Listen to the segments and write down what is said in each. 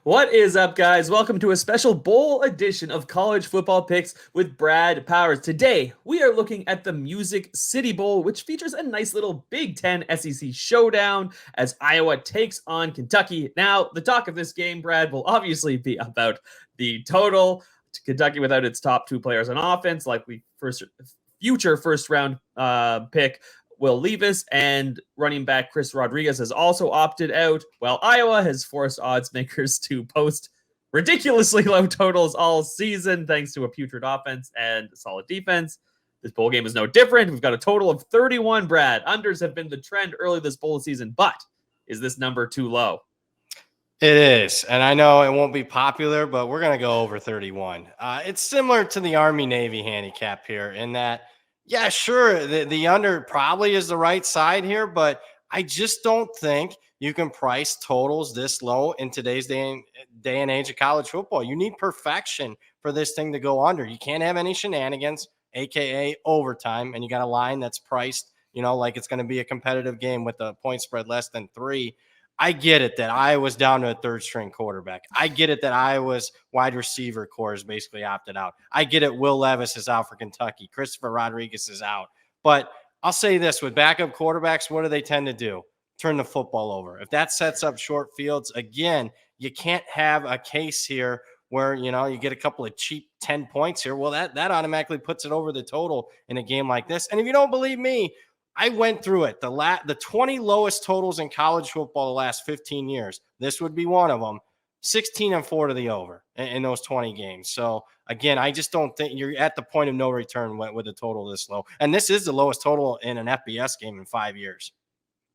What is up, guys? Welcome to a special bowl edition of College Football Picks with Brad Powers. Today, we are looking at the Music City Bowl, which features a nice little Big Ten SEC showdown as Iowa takes on Kentucky. Now, the talk of this game, Brad, will obviously be about the total. Kentucky without its top two players on offense, likely future first round pick Will Levis, and running back Chris Rodriguez has also opted out, while Iowa has forced odds makers to post ridiculously low totals all season thanks to a putrid offense and solid defense. This bowl game is no different. We've got a total of 31, Brad. Unders have been the trend early this bowl season, but is this number too low? It is, and I know it won't be popular, but we're going to go over 31. It's similar to the Army-Navy handicap here in that, yeah, sure, the under probably is the right side here, but I just don't think you can price totals this low in today's day and age of college football. You need perfection for this thing to go under. You can't have any shenanigans, aka overtime, and you got a line that's priced, like it's going to be a competitive game with a point spread less than 3. I get it that Iowa's down to a third-string quarterback. I get it that Iowa's wide receiver core is basically opted out. I get it Will Levis is out for Kentucky. Christopher Rodriguez is out. But I'll say this, with backup quarterbacks, what do they tend to do? Turn the football over. If that sets up short fields, again, you can't have a case here where, you get a couple of cheap 10 points here. Well, that automatically puts it over the total in a game like this. And if you don't believe me, I went through it. The 20 lowest totals in college football the last 15 years. This would be one of them. 16-4 to the over in those 20 games. So, again, I just don't think you're at the point of no return with a total this low. And this is the lowest total in an FBS game in 5 years.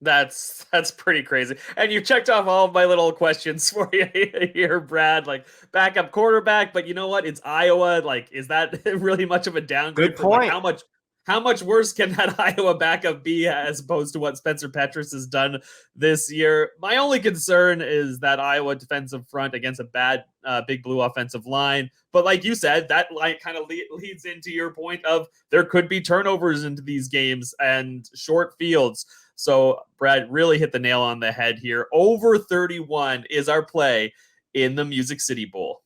That's pretty crazy. And you checked off all of my little questions for you here, Brad. Like backup quarterback, but you know what? It's Iowa. Like, is that really much of a downgrade? Good point. Like, how much worse can that Iowa backup be as opposed to what Spencer Petras has done this year? My only concern is that Iowa defensive front against a bad Big Blue offensive line. But like you said, that line kind of leads into your point of there could be turnovers into these games and short fields. So Brad really hit the nail on the head here. Over 31 is our play in the Music City Bowl.